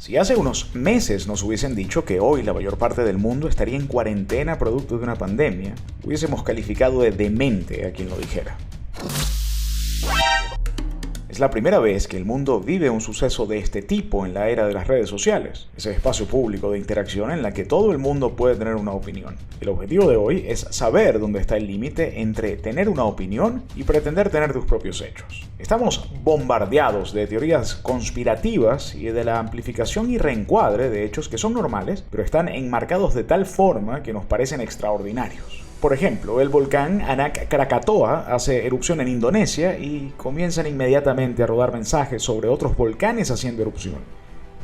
Si hace unos meses nos hubiesen dicho que hoy la mayor parte del mundo estaría en cuarentena producto de una pandemia, hubiésemos calificado de demente a quien lo dijera. Es la primera vez que el mundo vive un suceso de este tipo en la era de las redes sociales, ese espacio público de interacción en la que todo el mundo puede tener una opinión. El objetivo de hoy es saber dónde está el límite entre tener una opinión y pretender tener tus propios hechos. Estamos bombardeados de teorías conspirativas y de la amplificación y reencuadre de hechos que son normales, pero están enmarcados de tal forma que nos parecen extraordinarios. Por ejemplo, el volcán Anak Krakatoa hace erupción en Indonesia y comienzan inmediatamente a rodar mensajes sobre otros volcanes haciendo erupción.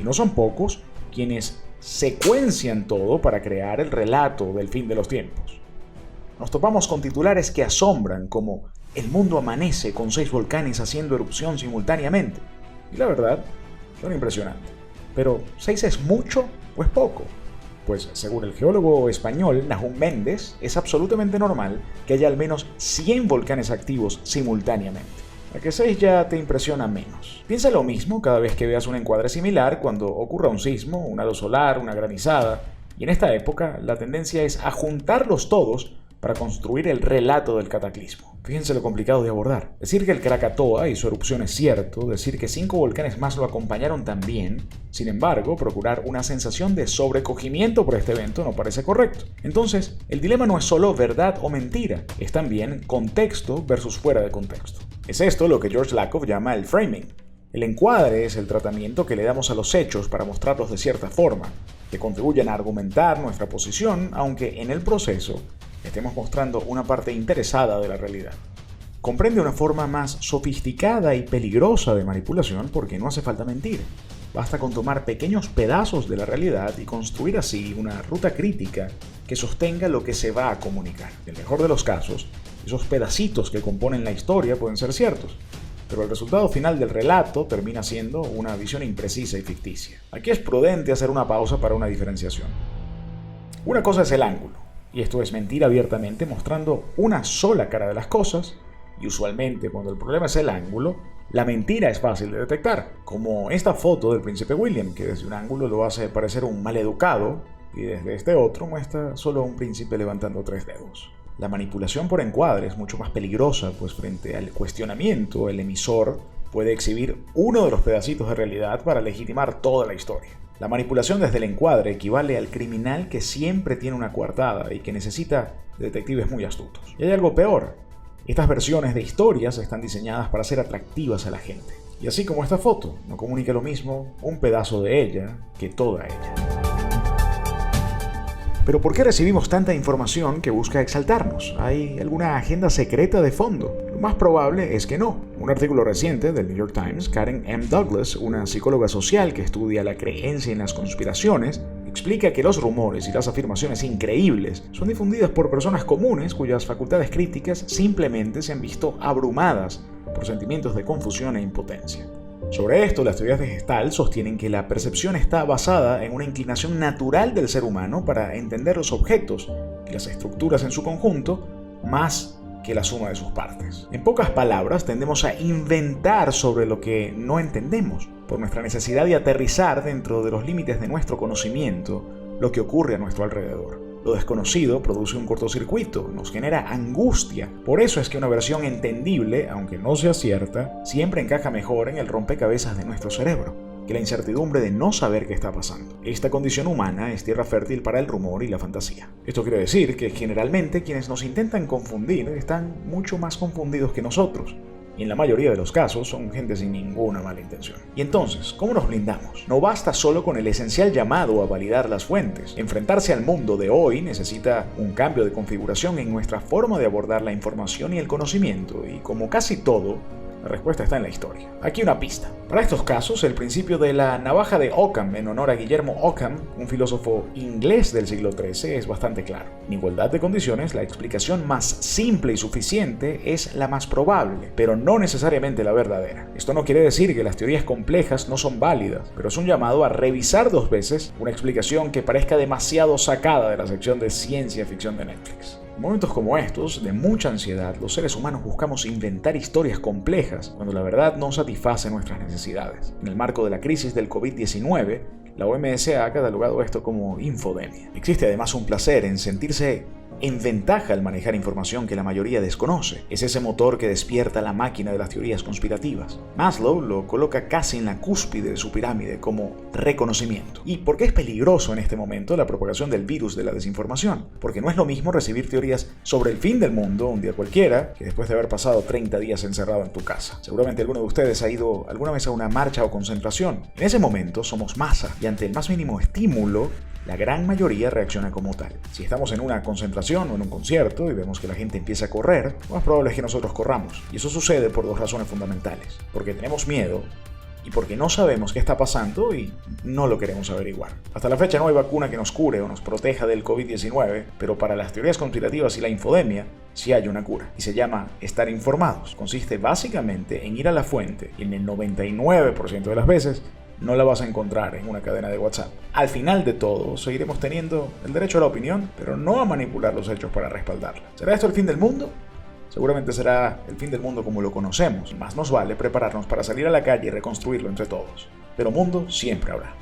Y no son pocos quienes secuencian todo para crear el relato del fin de los tiempos. Nos topamos con titulares que asombran, como "El mundo amanece con 6 volcanes haciendo erupción simultáneamente". Y la verdad, son impresionantes. Pero, ¿6 es mucho o es poco? Pues según el geólogo español Nahum Méndez, es absolutamente normal que haya al menos 100 volcanes activos simultáneamente. A que 6 ya te impresiona menos. Piensa lo mismo cada vez que veas un encuadre similar cuando ocurra un sismo, un halo solar, una granizada. Y en esta época, la tendencia es a juntarlos todos para construir el relato del cataclismo. Fíjense lo complicado de abordar. Decir que el Krakatoa hizo erupción es cierto, decir que 5 volcanes más lo acompañaron también. Sin embargo, procurar una sensación de sobrecogimiento por este evento no parece correcto. Entonces, el dilema no es solo verdad o mentira, es también contexto versus fuera de contexto. Es esto lo que George Lakoff llama el framing. El encuadre es el tratamiento que le damos a los hechos para mostrarlos de cierta forma, que contribuyen a argumentar nuestra posición, aunque en el proceso estemos mostrando una parte interesada de la realidad. Comprende una forma más sofisticada y peligrosa de manipulación porque no hace falta mentir. Basta con tomar pequeños pedazos de la realidad y construir así una ruta crítica que sostenga lo que se va a comunicar. En el mejor de los casos, esos pedacitos que componen la historia pueden ser ciertos, pero el resultado final del relato termina siendo una visión imprecisa y ficticia. Aquí es prudente hacer una pausa para una diferenciación. Una cosa es el ángulo, y esto es mentir abiertamente mostrando una sola cara de las cosas, y usualmente cuando el problema es el ángulo, la mentira es fácil de detectar, como esta foto del príncipe William, que desde un ángulo lo hace parecer un maleducado, y desde este otro muestra solo a un príncipe levantando 3 dedos. La manipulación por encuadre es mucho más peligrosa, pues frente al cuestionamiento, el emisor puede exhibir uno de los pedacitos de realidad para legitimar toda la historia. La manipulación desde el encuadre equivale al criminal que siempre tiene una coartada y que necesita detectives muy astutos. Y hay algo peor. Estas versiones de historias están diseñadas para ser atractivas a la gente. Y así como esta foto, no comunica lo mismo un pedazo de ella que toda ella. Pero ¿por qué recibimos tanta información que busca exaltarnos? ¿Hay alguna agenda secreta de fondo? Lo más probable es que no. Un artículo reciente del New York Times, Karen M. Douglas, una psicóloga social que estudia la creencia en las conspiraciones, explica que los rumores y las afirmaciones increíbles son difundidas por personas comunes cuyas facultades críticas simplemente se han visto abrumadas por sentimientos de confusión e impotencia. Sobre esto, las teorías de Gestalt sostienen que la percepción está basada en una inclinación natural del ser humano para entender los objetos y las estructuras en su conjunto más que la suma de sus partes. En pocas palabras, tendemos a inventar sobre lo que no entendemos, por nuestra necesidad de aterrizar dentro de los límites de nuestro conocimiento lo que ocurre a nuestro alrededor. Lo desconocido produce un cortocircuito, nos genera angustia. Por eso es que una versión entendible, aunque no sea cierta, siempre encaja mejor en el rompecabezas de nuestro cerebro que la incertidumbre de no saber qué está pasando. Esta condición humana es tierra fértil para el rumor y la fantasía. Esto quiere decir que generalmente quienes nos intentan confundir están mucho más confundidos que nosotros. Y en la mayoría de los casos son gente sin ninguna mala intención. Y entonces, ¿cómo nos blindamos? No basta solo con el esencial llamado a validar las fuentes. Enfrentarse al mundo de hoy necesita un cambio de configuración en nuestra forma de abordar la información y el conocimiento, y como casi todo, la respuesta está en la historia. Aquí una pista. Para estos casos, el principio de la navaja de Occam, en honor a Guillermo Occam, un filósofo inglés del siglo XIII, es bastante claro. En igualdad de condiciones, la explicación más simple y suficiente es la más probable, pero no necesariamente la verdadera. Esto no quiere decir que las teorías complejas no son válidas, pero es un llamado a revisar 2 veces una explicación que parezca demasiado sacada de la sección de ciencia ficción de Netflix. En momentos como estos, de mucha ansiedad, los seres humanos buscamos inventar historias complejas cuando la verdad no satisface nuestras necesidades. En el marco de la crisis del COVID-19, La OMS ha catalogado esto como infodemia. Existe además un placer en sentirse en ventaja al manejar información que la mayoría desconoce. Es ese motor que despierta la máquina de las teorías conspirativas. Maslow lo coloca casi en la cúspide de su pirámide como reconocimiento. ¿Y por qué es peligroso en este momento la propagación del virus de la desinformación? Porque no es lo mismo recibir teorías sobre el fin del mundo un día cualquiera que después de haber pasado 30 días encerrado en tu casa. Seguramente alguno de ustedes ha ido alguna vez a una marcha o concentración. En ese momento somos masa y ante el más mínimo estímulo, la gran mayoría reacciona como tal. Si estamos en una concentración o en un concierto y vemos que la gente empieza a correr, lo más probable es que nosotros corramos. Y eso sucede por dos razones fundamentales. Porque tenemos miedo y porque no sabemos qué está pasando y no lo queremos averiguar. Hasta la fecha no hay vacuna que nos cure o nos proteja del COVID-19, pero para las teorías conspirativas y la infodemia sí hay una cura, y se llama estar informados. Consiste básicamente en ir a la fuente y en el 99% de las veces no la vas a encontrar en una cadena de WhatsApp. Al final de todo, seguiremos teniendo el derecho a la opinión, pero no a manipular los hechos para respaldarla. ¿Será esto el fin del mundo? Seguramente será el fin del mundo como lo conocemos, y más nos vale prepararnos para salir a la calle y reconstruirlo entre todos. Pero mundo siempre habrá.